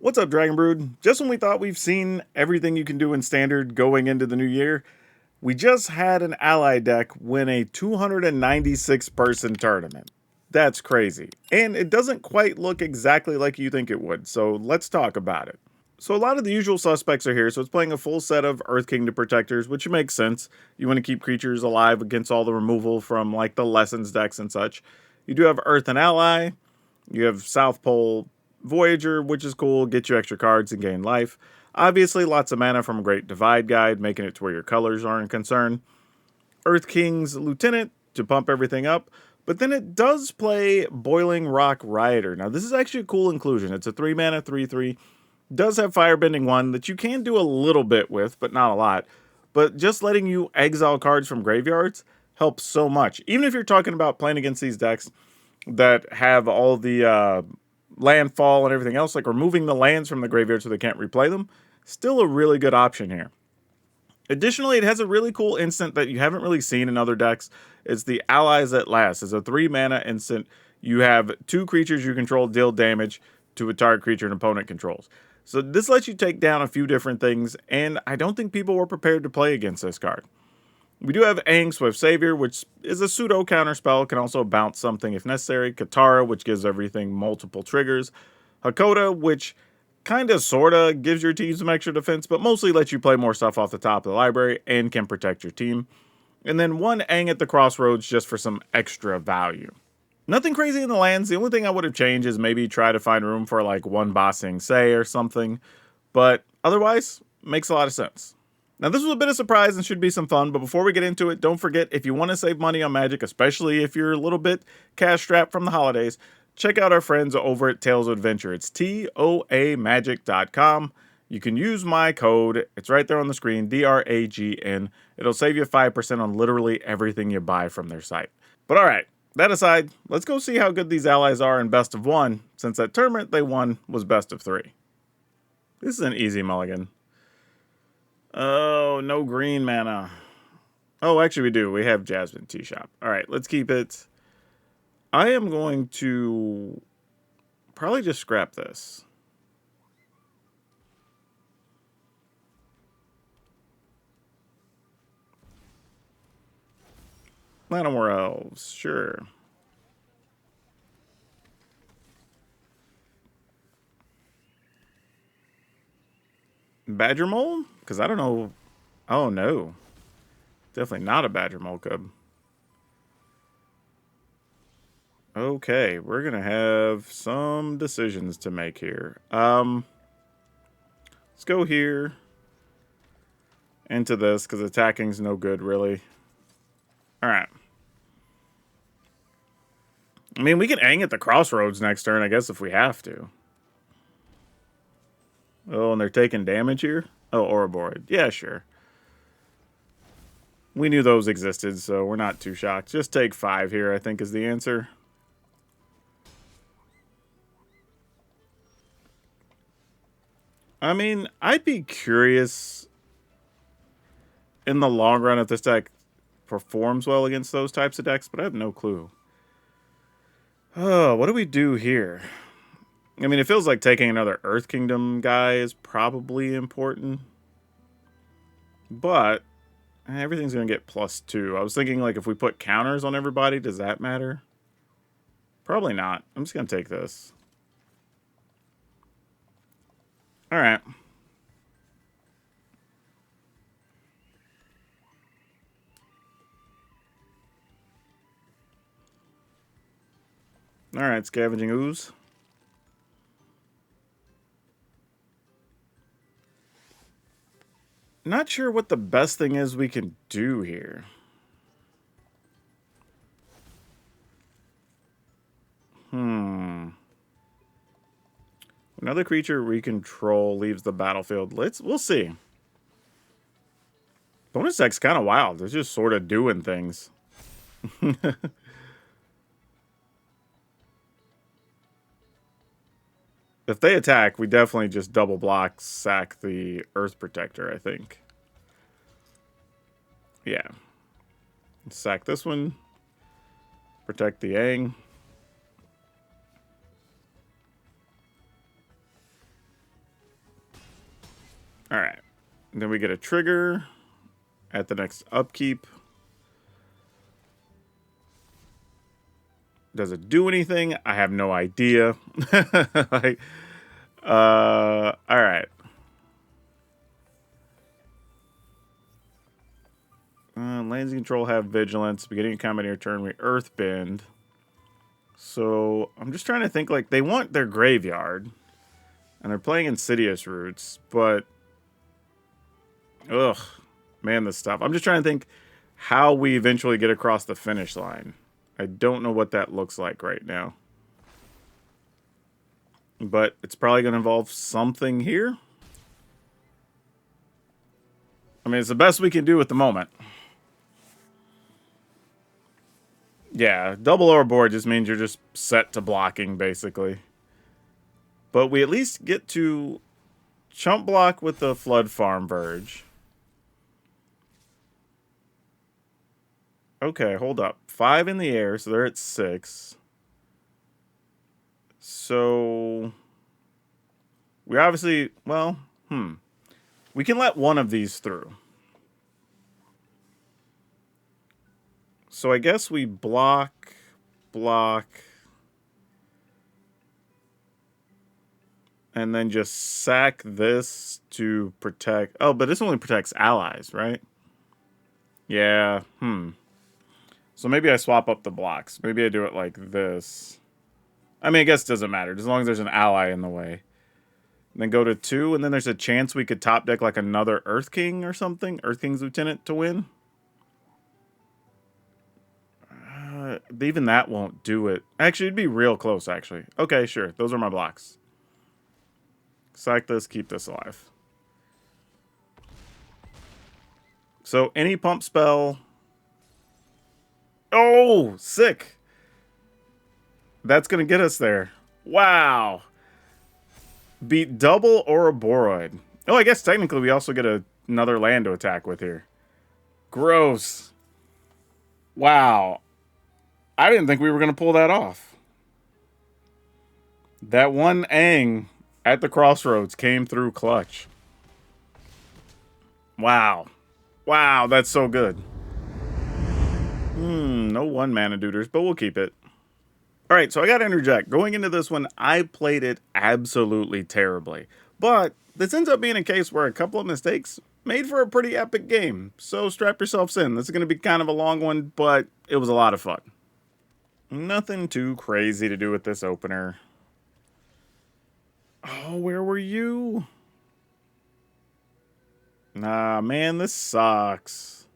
What's up, Dragon Brood? Just when we thought we've seen everything you can do in Standard going into the new year, we just had an ally deck win a 296 person tournament. That's crazy. And it doesn't quite look exactly like you think it would, so let's talk about it. So a lot of the usual suspects are here, so it's playing a full set of Earth Kingdom Protectors, which makes sense. You want to keep creatures alive against all the removal from like the Lessons decks and such. You do have Earth and Ally. You have South Pole Voyager, which is cool, get you extra cards and gain life. Obviously, lots of mana from a Great Divide Guide, making it to where your colors aren't a concern. Earth King's Lieutenant to pump everything up, but then it does play Boiling Rock Rioter. Now, this is actually a cool inclusion. It's a 3 mana 3/3. Does have Firebending 1 that you can do a little bit with, but not a lot. But just letting you exile cards from graveyards helps so much. Even if you're talking about playing against these decks that have all the landfall and everything else, like removing the lands from the graveyard so they can't replay them, still a really good option here. Additionally, it has a really cool instant that you haven't really seen in other decks. It's the Allies at Last. It's a 3 mana instant. You have 2 creatures you control deal damage to a target creature an opponent controls. So this lets you take down a few different things, and I don't think people were prepared to play against this card. We do have Aang Swift Savior, which is a pseudo counter spell, can also bounce something if necessary. Katara, which gives everything multiple triggers. Hakoda, which kinda sorta gives your team some extra defense, but mostly lets you play more stuff off the top of the library and can protect your team. And then 1 Aang at the Crossroads just for some extra value. Nothing crazy in the lands. The only thing I would have changed is maybe try to find room for like 1 Bossing Say or something. But otherwise, makes a lot of sense. Now, this was a bit of surprise and should be some fun, but before we get into it, don't forget, if you want to save money on Magic, especially if you're a little bit cash-strapped from the holidays, check out our friends over at Tales of Adventure. It's TOAMagic.com. You can use my code. It's right there on the screen, DRAGN. It'll save you 5% on literally everything you buy from their site. But all right, that aside, let's go see how good these allies are in Best of 1, since that tournament they won was Best of 3. This is an easy mulligan. Oh, no green mana. Oh, actually we do. We have Jasmine Tea Shop. All right, let's keep it. I am going to probably just scrap this. Llanowar Elves, sure. Badger Mole? Because I don't know. Oh, no. Definitely not a Badger Mole Cub. Okay, we're going to have some decisions to make here. Let's go here into this, because attacking's no good, really. Alright. I mean, we can Aang at the Crossroads next turn, I guess, if we have to. Oh, and they're taking damage here? Oh, Ouroboros. Yeah, sure. We knew those existed, so we're not too shocked. Just take 5 here, I think, is the answer. I mean, I'd be curious in the long run if this deck performs well against those types of decks, but I have no clue. Oh, what do we do here? I mean, it feels like taking another Earth Kingdom guy is probably important. But everything's going to get +2. I was thinking, like, if we put counters on everybody, does that matter? Probably not. I'm just going to take this. Alright. Alright, Scavenging Ooze. Not sure what the best thing is we can do here. Another creature we control leaves the battlefield. We'll see. Bonus deck's kind of wild. They're just sort of doing things. If they attack, we definitely just double block, sack the Earth Protector, I think. Yeah. Sack this one. Protect the Aang. All right. And then we get a trigger at the next upkeep. Does it do anything? I have no idea. Like, all right. Lands you control have vigilance. Beginning of combat your turn, we earthbend. So I'm just trying to think. Like, they want their graveyard, and they're playing Insidious Roots, but ugh, man, this stuff. I'm just trying to think how we eventually get across the finish line. I don't know what that looks like right now, but it's probably going to involve something here. I mean, it's the best we can do at the moment. Yeah, double overboard just means you're just set to blocking, basically. But we at least get to chump block with the Flood Farm Verge. Okay, hold up. 5 in the air, so they're at 6. So we obviously, well, we can let one of these through. So I guess we block, and then just sack this to protect. Oh, but this only protects allies, right? Yeah, So maybe I swap up the blocks. Maybe I do it like this. I mean, I guess it doesn't matter, as long as there's an ally in the way. And then go to 2, and then there's a chance we could top deck like another Earth King or something. Earth King's Lieutenant to win. Even that won't do it. Actually, it'd be real close, actually. Okay, sure. Those are my blocks. Sack this, keep this alive. So any pump spell. Oh, sick. That's going to get us there. Wow. Beat double Ouroboros. Oh, I guess technically we also get another land to attack with here. Gross. Wow. I didn't think we were going to pull that off. That one Aang at the crossroads came through clutch. Wow. Wow, that's so good. No 1 mana duders, but we'll keep it. All right, so I got to interject. Going into this one, I played it absolutely terribly. But this ends up being a case where a couple of mistakes made for a pretty epic game. So strap yourselves in. This is going to be kind of a long one, but it was a lot of fun. Nothing too crazy to do with this opener. Oh, where were you? Nah, man, this sucks.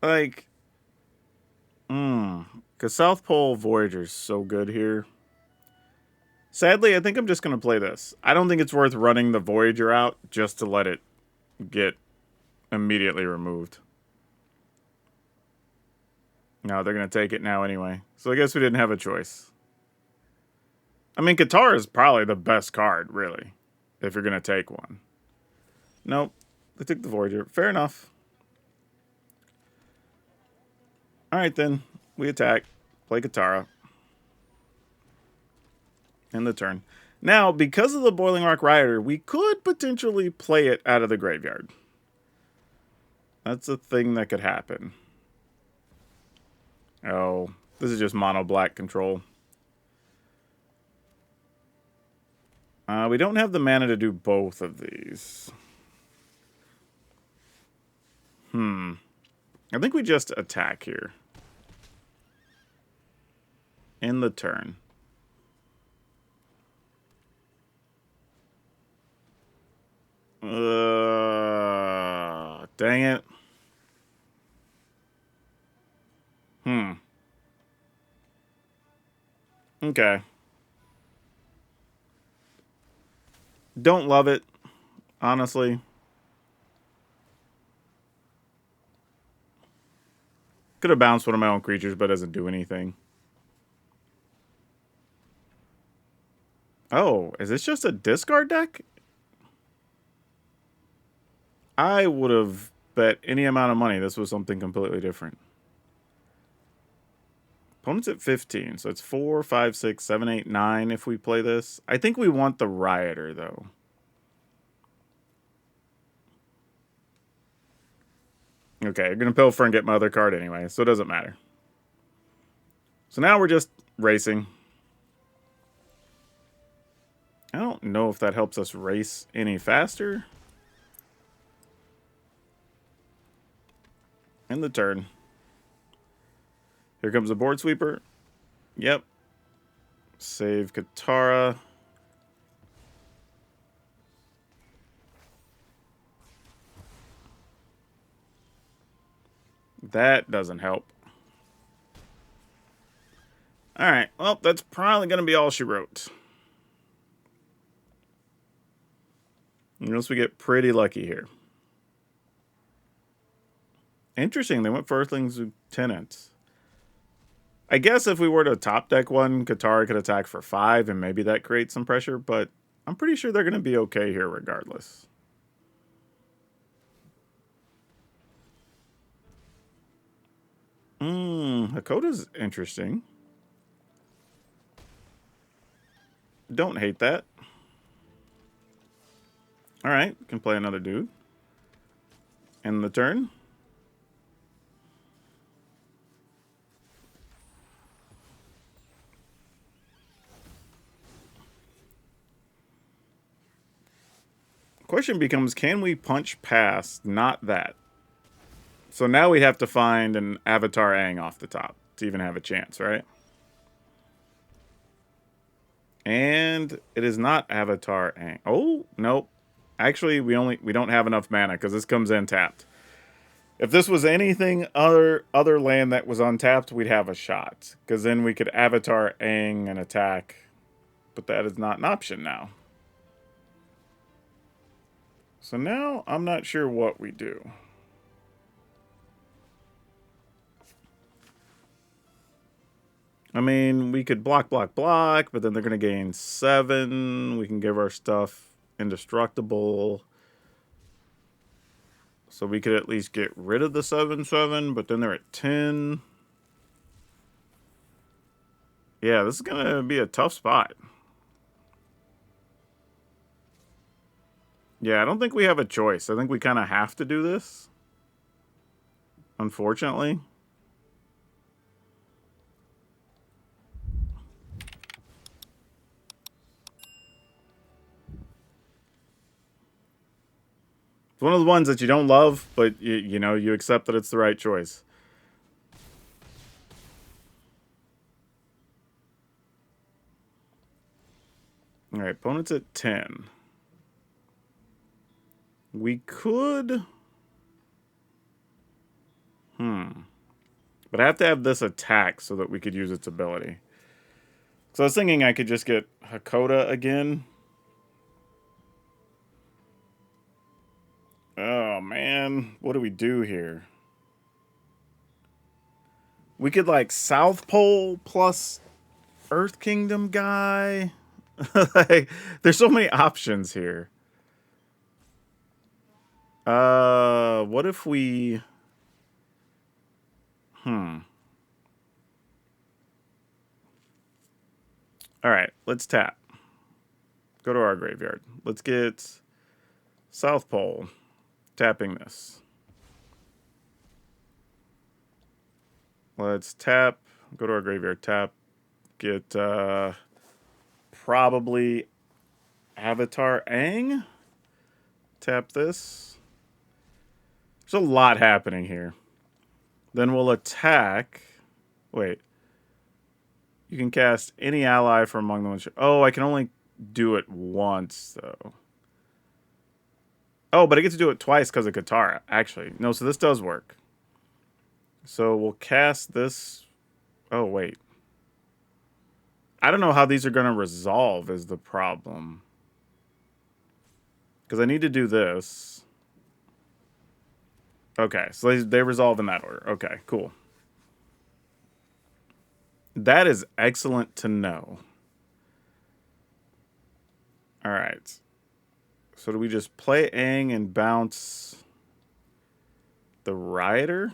Like, because South Pole Voyager's so good here. Sadly, I think I'm just going to play this. I don't think it's worth running the Voyager out just to let it get immediately removed. No, they're going to take it now anyway. So I guess we didn't have a choice. I mean, Qatar is probably the best card, really, if you're going to take one. Nope. They took the Voyager. Fair enough. Alright then. We attack. Play Katara. End the turn. Now, because of the Boiling Rock Rioter, we could potentially play it out of the graveyard. That's a thing that could happen. Oh, this is just mono black control. We don't have the mana to do both of these. I think we just attack here. End the turn. Dang it. Okay. Don't love it, honestly. Could have bounced one of my own creatures, but doesn't do anything. Oh, is this just a discard deck? I would have bet any amount of money this was something completely different. Opponent's at 15, so it's 4, 5, 6, 7, 8, 9 if we play this. I think we want the Rioter, though. Okay, you're going to Pilfer and get my other card anyway, so it doesn't matter. So now we're just racing. I don't know if that helps us race any faster. In the turn. Here comes a board sweeper. Yep. Save Katara. That doesn't help. Alright, well, that's probably going to be all she wrote. Unless we get pretty lucky here. Interesting, they went for Earthling's Lieutenant. I guess if we were to top deck one, Katara could attack for 5, and maybe that creates some pressure, but I'm pretty sure they're going to be okay here regardless. Hakoda's interesting. Don't hate that. Alright, can play another dude. End the turn. Question becomes, can we punch past not that? So now we'd have to find an Avatar Aang off the top to even have a chance, right? And it is not Avatar Aang. Oh, nope. Actually, we don't have enough mana because this comes in tapped. If this was anything other land that was untapped, we'd have a shot. Because then we could Avatar Aang and attack. But that is not an option now. So now I'm not sure what we do. I mean, we could block, but then they're going to gain 7. We can give our stuff indestructible. So we could at least get rid of the 7/7, but then they're at 10. Yeah, this is going to be a tough spot. Yeah, I don't think we have a choice. I think we kind of have to do this. Unfortunately. It's one of the ones that you don't love, but you know, you accept that it's the right choice. All right, opponent's at 10. We could... But I have to have this attack so that we could use its ability. So I was thinking I could just get Hakoda again. Oh, man. What do we do here? We could, like, South Pole plus Earth Kingdom guy. Like, there's so many options here. What if we... Alright, let's tap. Go to our graveyard. Let's get South Pole. Tapping this. Let's tap. Go to our graveyard. Tap. Get probably Avatar Aang. Tap this. There's a lot happening here. Then we'll attack. Wait. You can cast any ally from among them. Oh, I can only do it once, though. Oh, but I get to do it twice because of Katara. Actually, no, so this does work. So we'll cast this. Oh, wait. I don't know how these are going to resolve is the problem. Because I need to do this. Okay, so they resolve in that order. Okay, cool. That is excellent to know. All right. So do we just play Aang and bounce the Rioter?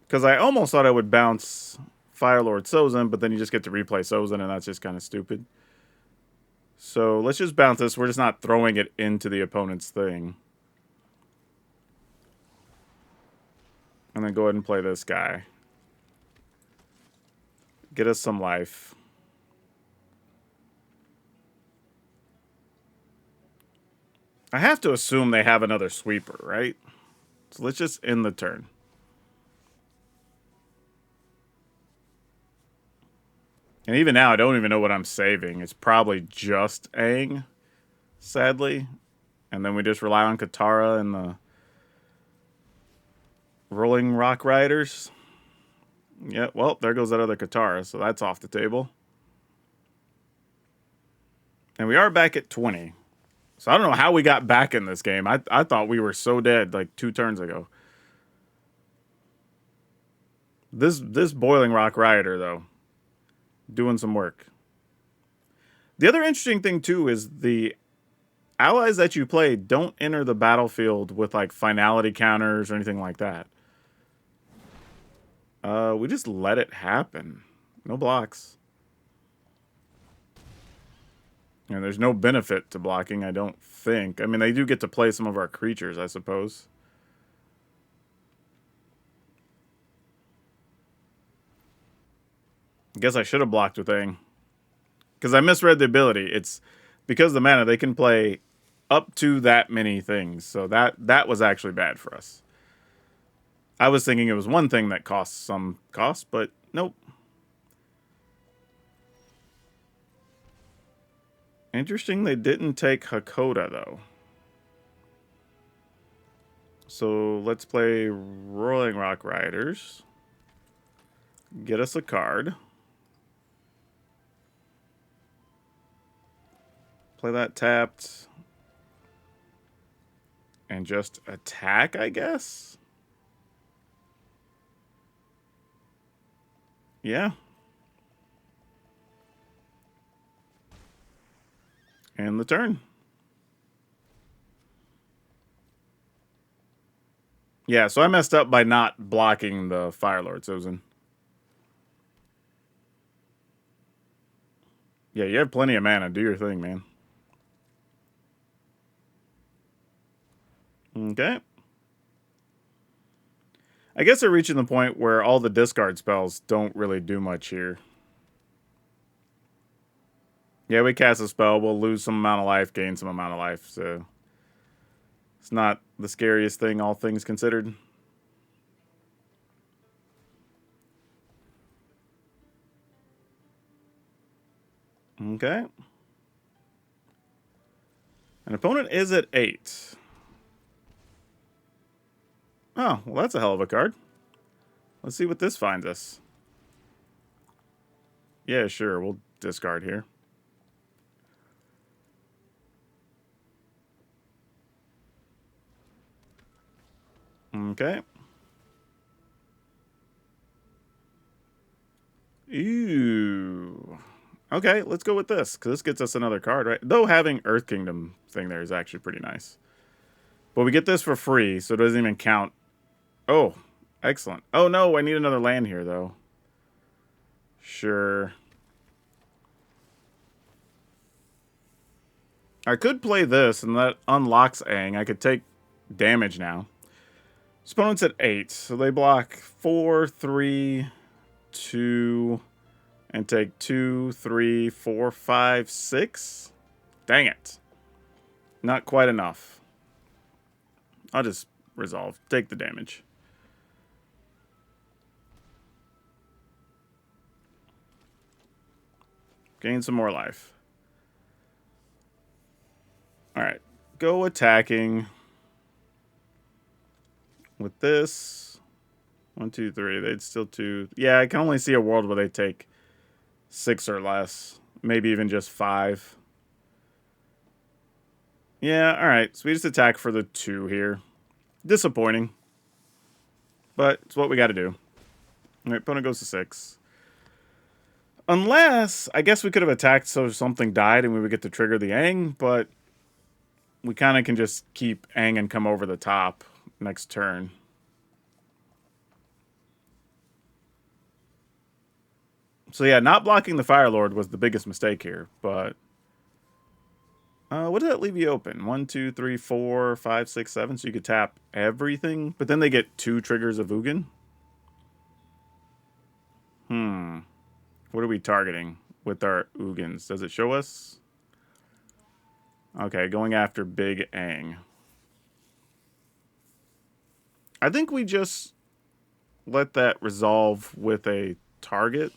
Because I almost thought I would bounce Firelord Sozin, but then you just get to replay Sozin, and that's just kind of stupid. So let's just bounce this. We're just not throwing it into the opponent's thing. And then go ahead and play this guy. Get us some life. I have to assume they have another sweeper, right? So let's just end the turn. And even now, I don't even know what I'm saving. It's probably just Aang, sadly. And then we just rely on Katara and the Rolling Rock Riders. Yeah, well, there goes that other Katara, so that's off the table. And we are back at 20. So I don't know how we got back in this game. I thought we were so dead like 2 turns ago. This Boiling Rock Rider, though, doing some work. The other interesting thing, too, is the allies that you play don't enter the battlefield with, like, finality counters or anything like that. We just let it happen. No blocks. And there's no benefit to blocking, I don't think. I mean, they do get to play some of our creatures, I suppose. I guess I should have blocked with Aang. Because I misread the ability. It's because of the mana, they can play up to that many things. So that was actually bad for us. I was thinking it was one thing that costs some cost, but nope. Interesting they didn't take Hakoda, though. So let's play Rolling Rock Riders. Get us a card. Play that tapped. And just attack, I guess? Yeah. And the turn. Yeah, so I messed up by not blocking the Firelord Sozin. Yeah, you have plenty of mana. Do your thing, man. Okay. I guess they're reaching the point where all the discard spells don't really do much here. Yeah, we cast a spell, we'll lose some amount of life, gain some amount of life, so it's not the scariest thing, all things considered. Okay. An opponent is at 8. Oh, well, that's a hell of a card. Let's see what this finds us. Yeah, sure, we'll discard here. Okay. Ooh. Okay, let's go with this, because this gets us another card, right? Though having Earth Kingdom thing there is actually pretty nice. But we get this for free, so it doesn't even count. Oh, excellent. Oh, no, I need another land here, though. Sure. I could play this, and that unlocks Aang. I could take damage now. This opponent's at 8, so they block 4, 3, 2, and take 2, 3, 4, 5, 6. Dang it. Not quite enough. I'll just resolve. Take the damage. Gain some more life. Alright. Go attacking. With this. 1, 2, 3. They'd still 2. Yeah, I can only see a world where they take 6 or less. Maybe even just 5. Yeah, alright. So we just attack for the 2 here. Disappointing. But it's what we got to do. Alright, opponent goes to 6. Unless, I guess we could have attacked so something died and we would get to trigger the Aang, but we kind of can just keep Aang and come over the top next turn. So yeah, not blocking the Fire Lord was the biggest mistake here, but what did that leave you open? 1, 2, 3, 4, 5, 6, 7. So you could tap everything, but then they get 2 triggers of Ugin. What are we targeting with our Ugins? Does it show us? Okay, going after Big Aang. I think we just let that resolve with a target.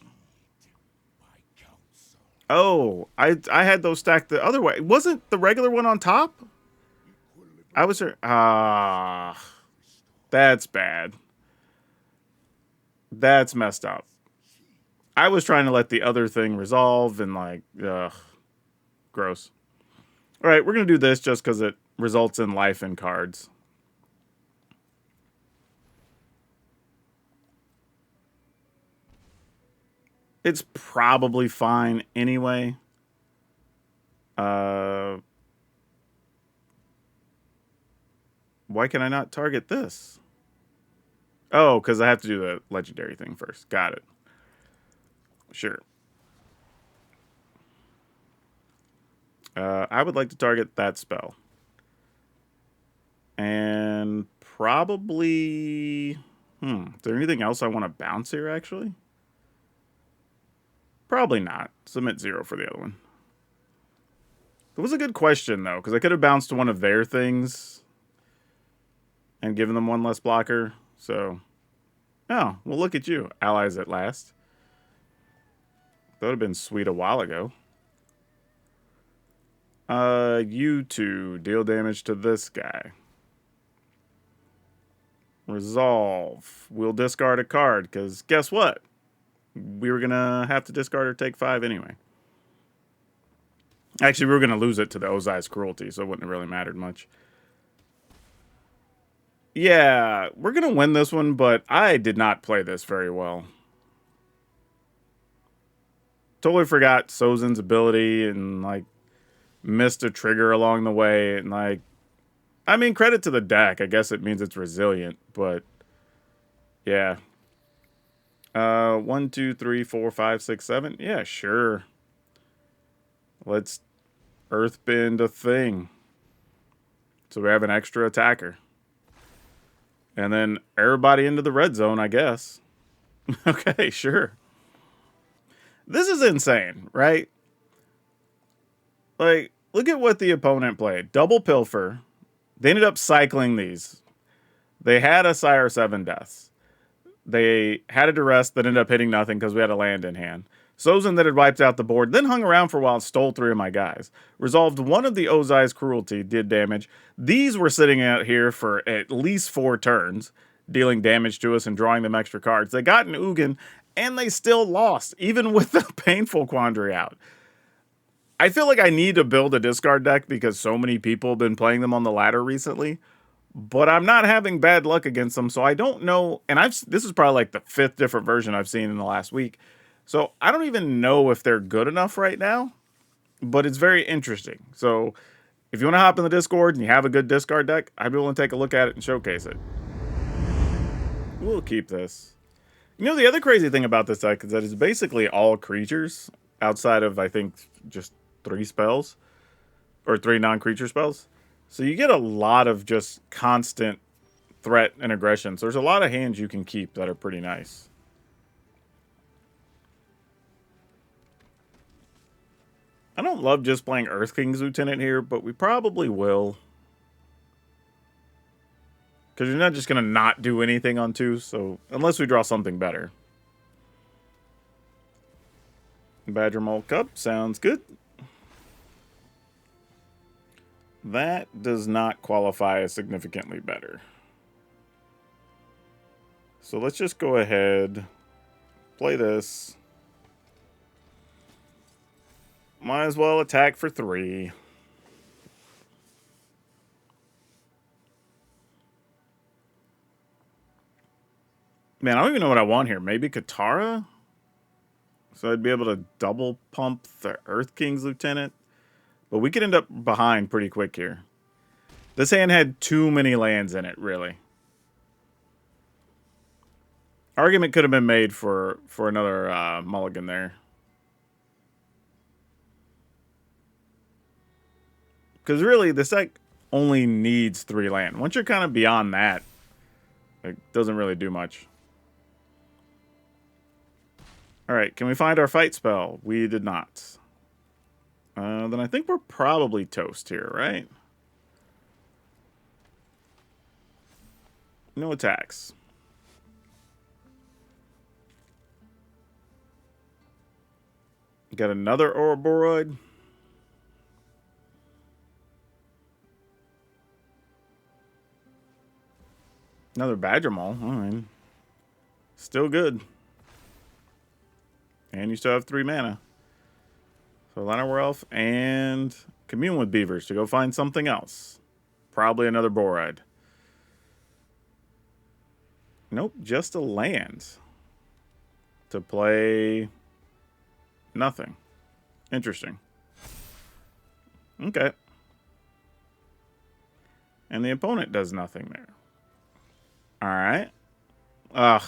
Oh, I had those stacked the other way. Wasn't the regular one on top? I was there. That's bad. That's messed up. I was trying to let the other thing resolve and like, ugh, gross. All right, we're going to do this just because it results in life in cards. It's probably fine anyway. Why can I not target this? Oh, because I have to do the legendary thing first. Got it. Sure. I would like to target that spell. And probably... is there anything else I want to bounce here, actually? Probably not. Submit 0 for the other one. It was a good question, though, because I could have bounced one of their things and given them one less blocker. So, oh, well, look at you. Allies at last. That would have been sweet a while ago. You two deal damage to this guy. Resolve. We'll discard a card, because guess what? We were going to have to discard or take 5 anyway. Actually, we were going to lose it to the Ozai's Cruelty, so it wouldn't have really mattered much. Yeah, we're going to win this one, but I did not play this very well. Totally forgot Sozin's ability and, like, missed a trigger along the way. And, like, I mean, credit to the deck. I guess it means it's resilient, but yeah. 1, 2, 3, 4, 5, 6, 7. Yeah, sure. Let's Earthbend a thing. So we have an extra attacker. And then everybody into the red zone, I guess. Okay, sure. This is insane, right? Like, look at what the opponent played. Double Pilfer. They ended up cycling these. They had a Sire 7 Deaths. They had a Duress that ended up hitting nothing because we had a land in hand. Sozin that had wiped out the board, then hung around for a while and stole 3 of my guys. Resolved one of the Ozai's Cruelty, did damage. These were sitting out here for at least 4 turns, dealing damage to us and drawing them extra cards. They got an Ugin, and they still lost, even with the painful Quandary out. I feel like I need to build a discard deck because so many people have been playing them on the ladder recently. But I'm not having bad luck against them, so I don't know. And this is probably like the 5th different version I've seen in the last week. So I don't even know if they're good enough right now, but it's very interesting. So if you want to hop in the Discord and you have a good discard deck, I'd be willing to take a look at it and showcase it. We'll keep this. You know, the other crazy thing about this deck is that it's basically all creatures outside of, I think, just 3 spells or 3 non-creature spells. So you get a lot of just constant threat and aggression. So there's a lot of hands you can keep that are pretty nice. I don't love just playing Earth King's Lieutenant here, but we probably will. Because you're not just going to not do anything on 2, so unless we draw something better. Badger Mole Cup sounds good. That does not qualify as significantly better. So let's just go ahead, play this. Might as well attack for 3. Man, I don't even know what I want here. Maybe Katara? So I'd be able to double pump the Earth King's Lieutenant. But we could end up behind pretty quick here. This hand had too many lands in it, really. Argument could have been made for another mulligan there. Because really, this deck only needs 3 land. Once you're kind of beyond that, it doesn't really do much. Alright, can we find our fight spell? We did not. Then I think we're probably toast here, right? No attacks. Got another Ouroboros. Another Badger Maul. Alright. Still good. And you still have 3 mana. So Llanowar Elf and Commune with Beavers to go find something else. Probably another Boride. Nope, just a land. To play nothing. Interesting. Okay. And the opponent does nothing there. Alright. Ugh.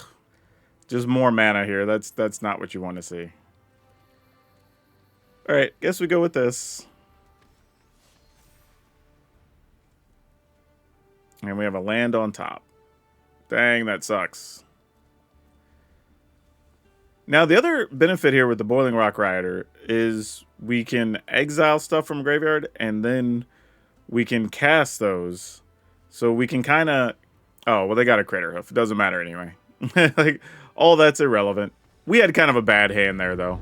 Just more mana here. That's not what you want to see. Alright, guess we go with this. And we have a land on top. Dang, that sucks. Now, the other benefit here with the Boiling Rock Rioter is we can exile stuff from graveyard, and then we can cast those. So we can kind of... Oh, well, they got a Crater Hoof. It doesn't matter anyway. Like, all that's irrelevant. We had kind of a bad hand there, though.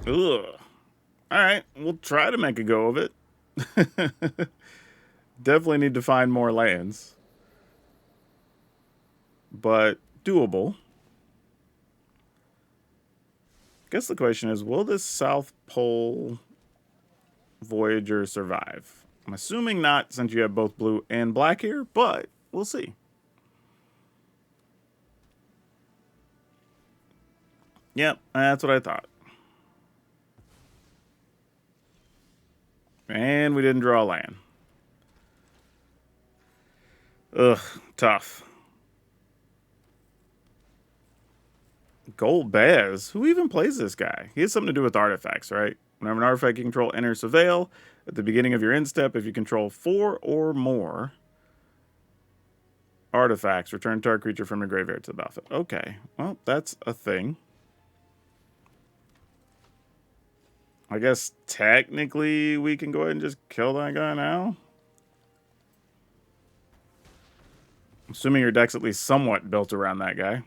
Ugh. Alright, we'll try to make a go of it. Definitely need to find more lands. But doable. Guess the question is, will this South Pole Voyager survive? I'm assuming not, since you have both blue and black here, but we'll see. Yep, that's what I thought. And we didn't draw a land. Ugh, tough. Gold Baz? Who even plays this guy? He has something to do with artifacts, right? Whenever an artifact you control enters Surveil, at the beginning of your end step, if you control 4 or more artifacts, return target creature from your graveyard to the battlefield. Okay, well, that's a thing. I guess technically we can go ahead and just kill that guy now. Assuming your deck's at least somewhat built around that guy.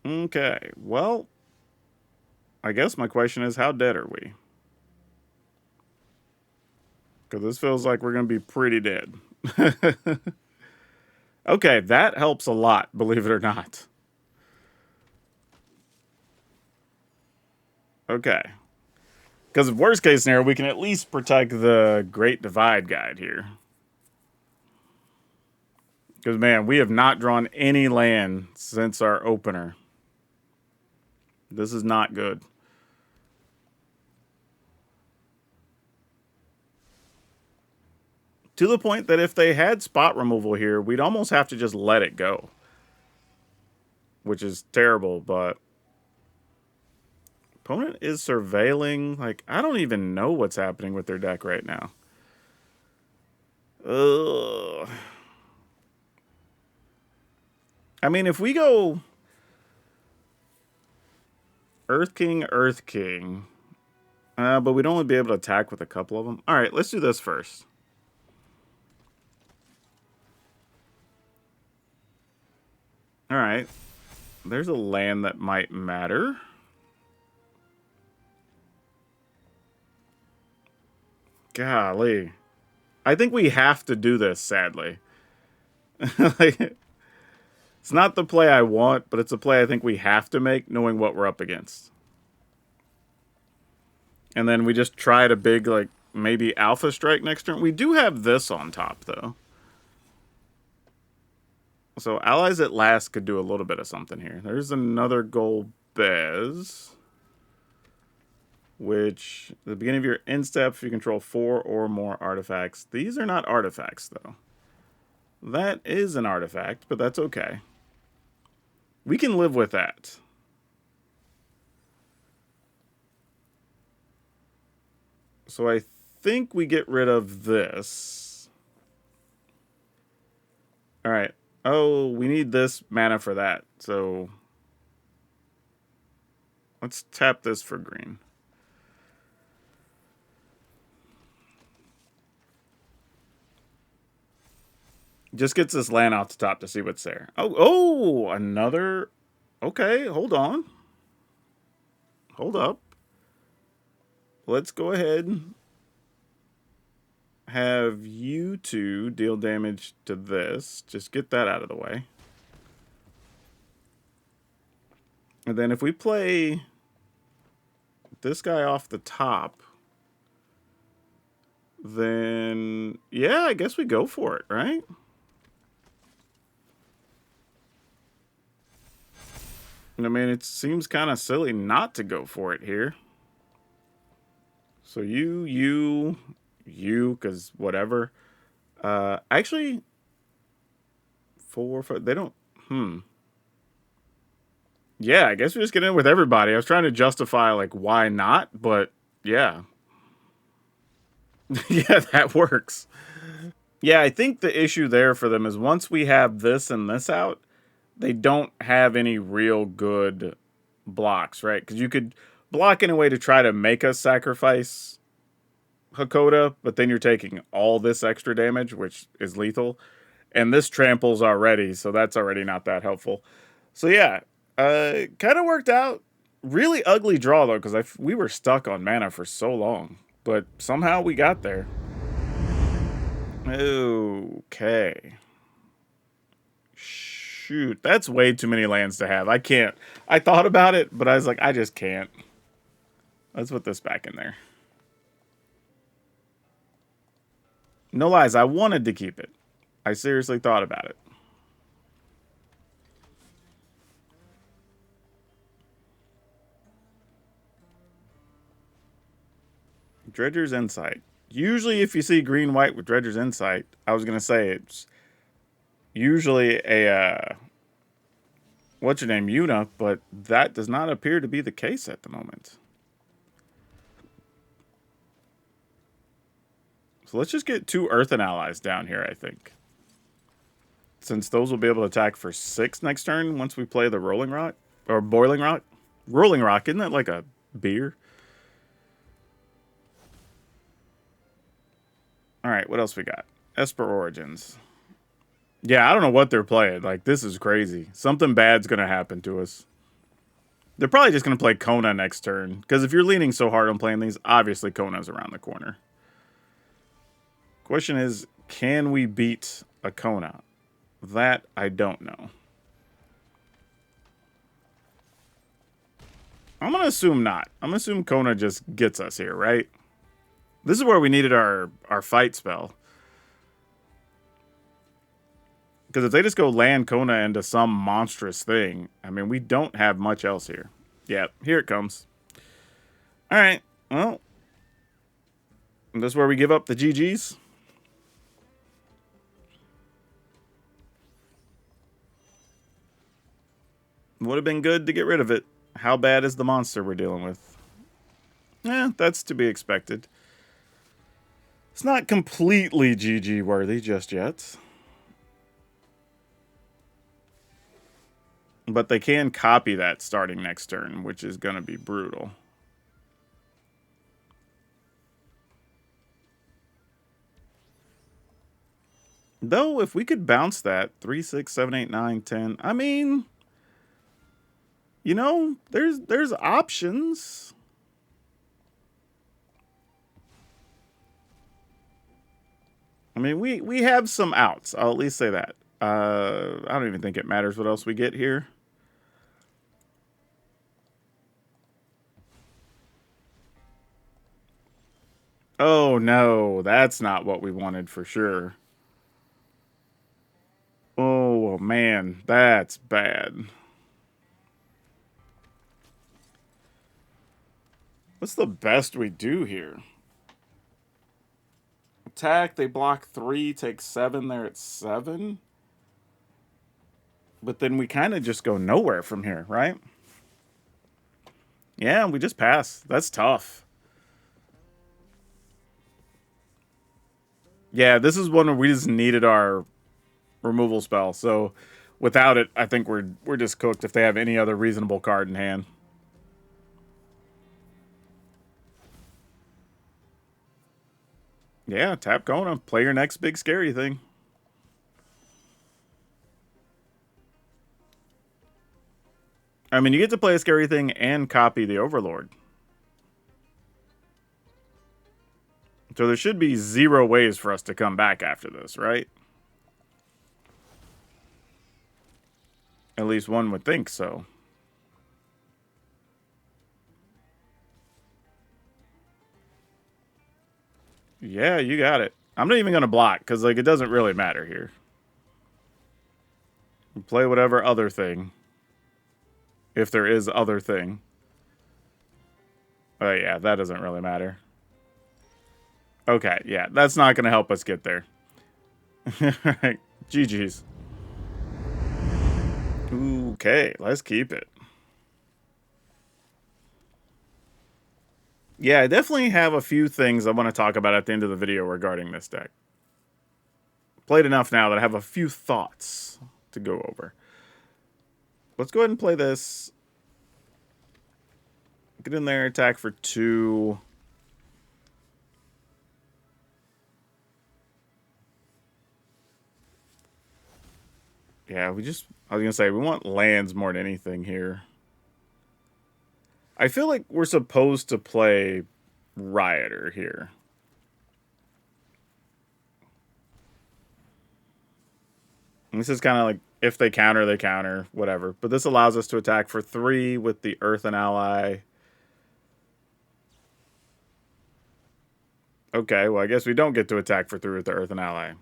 Okay, well, I guess my question is, how dead are we? Because this feels like we're going to be pretty dead. Okay, that helps a lot, believe it or not. Okay. Because of worst case scenario, we can at least protect the Great Divide Guide here. Because, man, we have not drawn any land since our opener. This is not good. To the point that if they had spot removal here, we'd almost have to just let it go. Which is terrible, but... Opponent is surveilling. Like, I don't even know what's happening with their deck right now. Ugh. I mean, if we go... Earth King, Earth King. But we'd only be able to attack with a couple of them. Alright, let's do this first. Alright. There's a land that might matter. Golly. I think we have to do this, sadly. Like, it's not the play I want, but it's a play I think we have to make, knowing what we're up against. And then we just try to big, like, maybe Alpha Strike next turn. We do have this on top, though. So Allies at Last could do a little bit of something here. There's another Gold Bez. which at the beginning of your end step, if you control 4 or more artifacts. These are not artifacts, though. That is an artifact, but that's okay. We can live with that. So I think we get rid of this. All right. Oh, we need this mana for that. So let's tap this for green. Just gets this land off the top to see what's there. Oh, another. Okay, hold on. Hold up. Let's go ahead. Have you two deal damage to this. Just get that out of the way. And then if we play this guy off the top, then yeah, I guess we go for it, right? I mean, it seems kind of silly not to go for it here. So you, because whatever. Actually, 4, 5, they don't, Yeah, I guess we just get in with everybody. I was trying to justify, like, why not, but yeah. Yeah, that works. Yeah, I think the issue there for them is once we have this and this out, they don't have any real good blocks, right? Because you could block in a way to try to make us sacrifice Hakoda, but then you're taking all this extra damage, which is lethal. And this tramples already, so that's already not that helpful. So yeah, kind of worked out. Really ugly draw, though, because we were stuck on mana for so long. But somehow we got there. Okay. Shoot, that's way too many lands to have. I can't. I thought about it, but I was like, I just can't. Let's put this back in there. No lies, I wanted to keep it. I seriously thought about it. Dredger's Insight. Usually if you see green-white with Dredger's Insight, I was going to say it's usually a, what's your name, Yuna, but that does not appear to be the case at the moment. So let's just get 2 Earthen Allies down here, I think. Since those will be able to attack for 6 next turn once we play the Rolling Rock. Or Boiling Rock. Rolling Rock, isn't that like a beer? Alright, what else we got? Esper Origins. Yeah, I don't know what they're playing. Like, this is crazy. Something bad's going to happen to us. They're probably just going to play Kona next turn. Because if you're leaning so hard on playing these, obviously Kona's around the corner. Question is, can we beat a Kona? That I don't know. I'm going to assume not. I'm going to assume Kona just gets us here, right? This is where we needed our fight spell. Because if they just go land Kona into some monstrous thing, I mean, we don't have much else here. Yeah, here it comes. Alright, well. This is where we give up the GGs. Would have been good to get rid of it. How bad is the monster we're dealing with? Yeah, that's to be expected. It's not completely GG worthy just yet. But they can copy that starting next turn, which is going to be brutal. Though, if we could bounce that, 3, 6, 7, 8, 9, 10, I mean, you know, there's options. I mean, we have some outs. I'll at least say that. I don't even think it matters what else we get here. Oh, no. That's not what we wanted for sure. Oh, man. That's bad. What's the best we do here? Attack, they block 3, take 7, they're at 7. But then we kind of just go nowhere from here, right? Yeah, we just pass. That's tough. Yeah, this is one where we just needed our removal spell. So without it, I think we're just cooked if they have any other reasonable card in hand. Yeah, tap Kona. Play your next big scary thing. I mean, you get to play a scary thing and copy the Overlord. So there should be 0 ways for us to come back after this, right? At least one would think so. Yeah, you got it. I'm not even going to block, because like it doesn't really matter here. Play whatever other thing. If there is other thing. Oh yeah, that doesn't really matter. Okay, yeah, that's not going to help us get there. Alright, GG's. Okay, let's keep it. Yeah, I definitely have a few things I want to talk about at the end of the video regarding this deck. Played enough now that I have a few thoughts to go over. Let's go ahead and play this. Get in there, attack for 2. Yeah, I was going to say, we want lands more than anything here. I feel like we're supposed to play Rioter here. And this is kind of like, if they counter, they counter, whatever. But this allows us to attack for 3 with the Earthen Ally. Okay, well, I guess we don't get to attack for 3 with the Earthen Ally.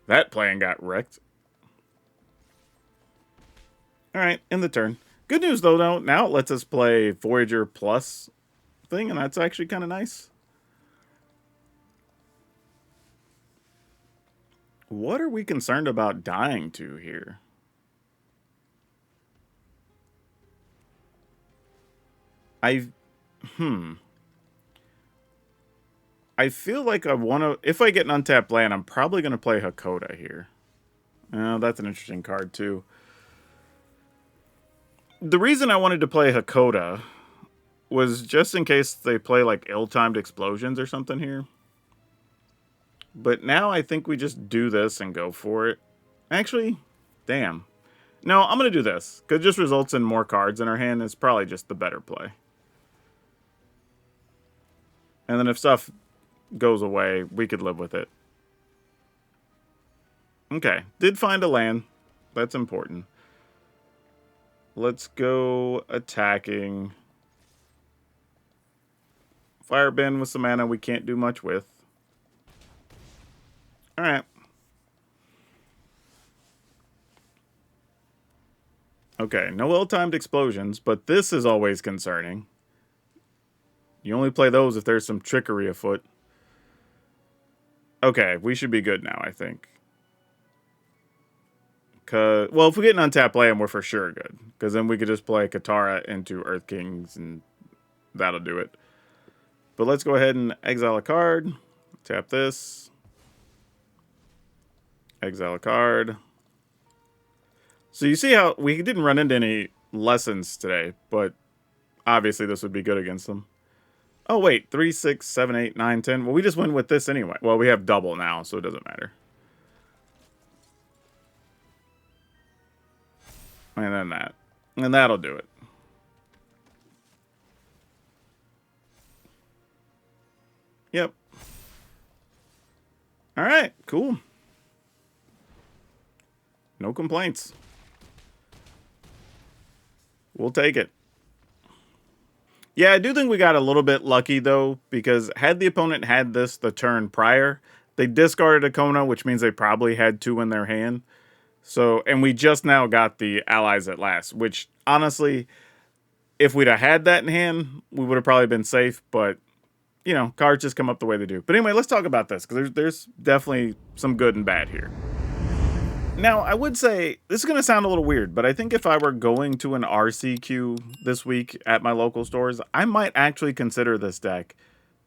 That plan got wrecked. Alright, end the turn. Good news, though, now it lets us play Voyager Plus thing, and that's actually kind of nice. What are we concerned about dying to here? I feel like I want to... If I get an untapped land, I'm probably going to play Hakoda here. Oh, that's an interesting card, too. The reason I wanted to play Hakoda was just in case they play, like, ill-timed explosions or something here. But now I think we just do this and go for it. Actually, damn. No, I'm going to do this, because it just results in more cards in our hand. It's probably just the better play. And then if stuff goes away, we could live with it. Okay, did find a land. That's important. Let's go attacking. Firebend with some mana we can't do much with. Alright. Okay, no ill-timed explosions, but this is always concerning. You only play those if there's some trickery afoot. Okay, we should be good now, I think. Well, if we get an untapped land, we're for sure good. Because then we could just play Katara into Earth Kings, and that'll do it. But let's go ahead and exile a card. Tap this. Exile a card. So you see how we didn't run into any lessons today, but obviously this would be good against them. Oh, wait. 3, 6, 7, 8, 9, 10. Well, we just win with this anyway. Well, we have double now, so it doesn't matter. And then that. And that'll do it. Yep. Alright, cool. No complaints. We'll take it. Yeah, I do think we got a little bit lucky, though, because had the opponent had this the turn prior, they discarded a Kona, which means they probably had 2 in their hand. So, and we just now got the allies at last, which, honestly, If we'd have had that in hand, we would have probably been safe, but you know, cards just come up the way they do. But anyway, let's talk about this, because there's definitely some good and bad here. Now, I would say, this is going to sound a little weird, but I think if I were going to an RCQ this week at my local stores, I might actually consider this deck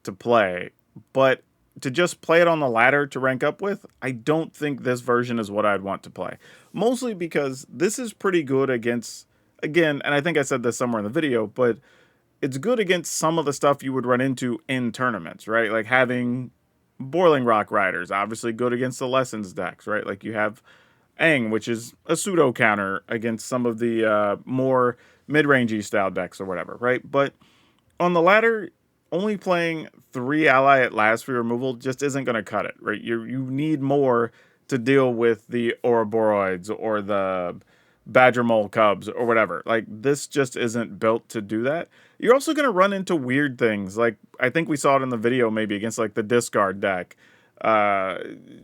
to play. But to just play it on the ladder to rank up with, I don't think this version is what I'd want to play. Mostly because this is pretty good against, again, and I think I said this somewhere in the video, but it's good against some of the stuff you would run into in tournaments, right? Like having Boiling Rock Riders, obviously good against the Lessons decks, right? Like you have Aang, which is a pseudo counter against some of the more mid-rangey style decks or whatever, right? But on the ladder, only playing 3 ally at last for removal just isn't going to cut it, right? You need more to deal with the Ouroboros or the Badger Mole Cubs or whatever. Like, this just isn't built to do that. You're also going to run into weird things. Like, I think we saw it in the video maybe against, like, the Discard deck.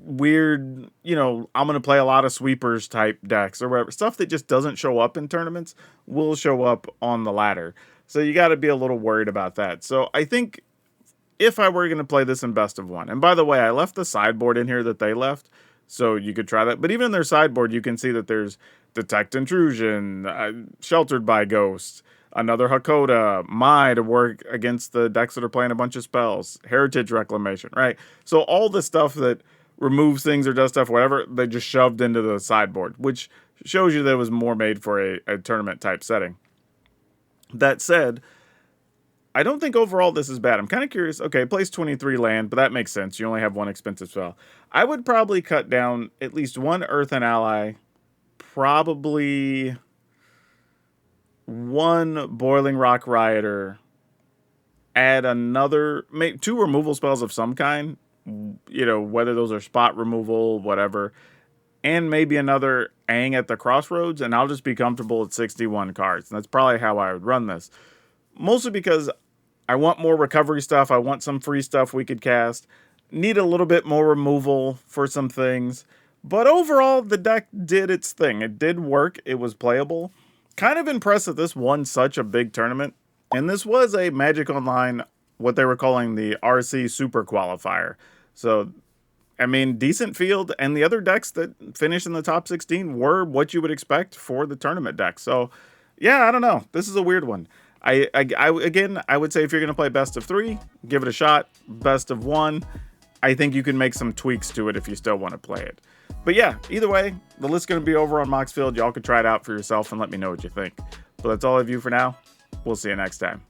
Weird, you know, I'm going to play a lot of sweepers type decks or whatever. Stuff that just doesn't show up in tournaments will show up on the ladder. So you got to be a little worried about that. So I think if I were going to play this in best of 1, and by the way, I left the sideboard in here that they left, so you could try that. But even in their sideboard, you can see that there's Detect Intrusion, Sheltered by Ghosts, another Hakoda, Mai to work against the decks that are playing a bunch of spells, Heritage Reclamation, right? So all the stuff that removes things or does stuff, whatever, they just shoved into the sideboard, which shows you that it was more made for a tournament type setting. That said, I don't think overall this is bad. I'm kind of curious. Okay, it plays 23 land, but that makes sense. You only have one expensive spell. I would probably cut down at least one Earthen Ally, probably one Boiling Rock Rioter, add another, maybe 2 removal spells of some kind, you know, whether those are spot removal, whatever, and maybe another Aang at the Crossroads, and I'll just be comfortable at 61 cards. And that's probably how I would run this. Mostly because I want more recovery stuff. I want some free stuff we could cast. Need a little bit more removal for some things. But overall, the deck did its thing. It did work. It was playable. Kind of impressed that this won such a big tournament. And this was a Magic Online, what they were calling the RC Super Qualifier. So, I mean, decent field. And the other decks that finished in the top 16 were what you would expect for the tournament deck. So, yeah, I don't know. This is a weird one. Again, I would say if you're going to play best of 3, give it a shot. Best of 1, I think you can make some tweaks to it if you still want to play it. But yeah, either way, the list's going to be over on Moxfield. Y'all can try it out for yourself and let me know what you think. But that's all I have you for now. We'll see you next time.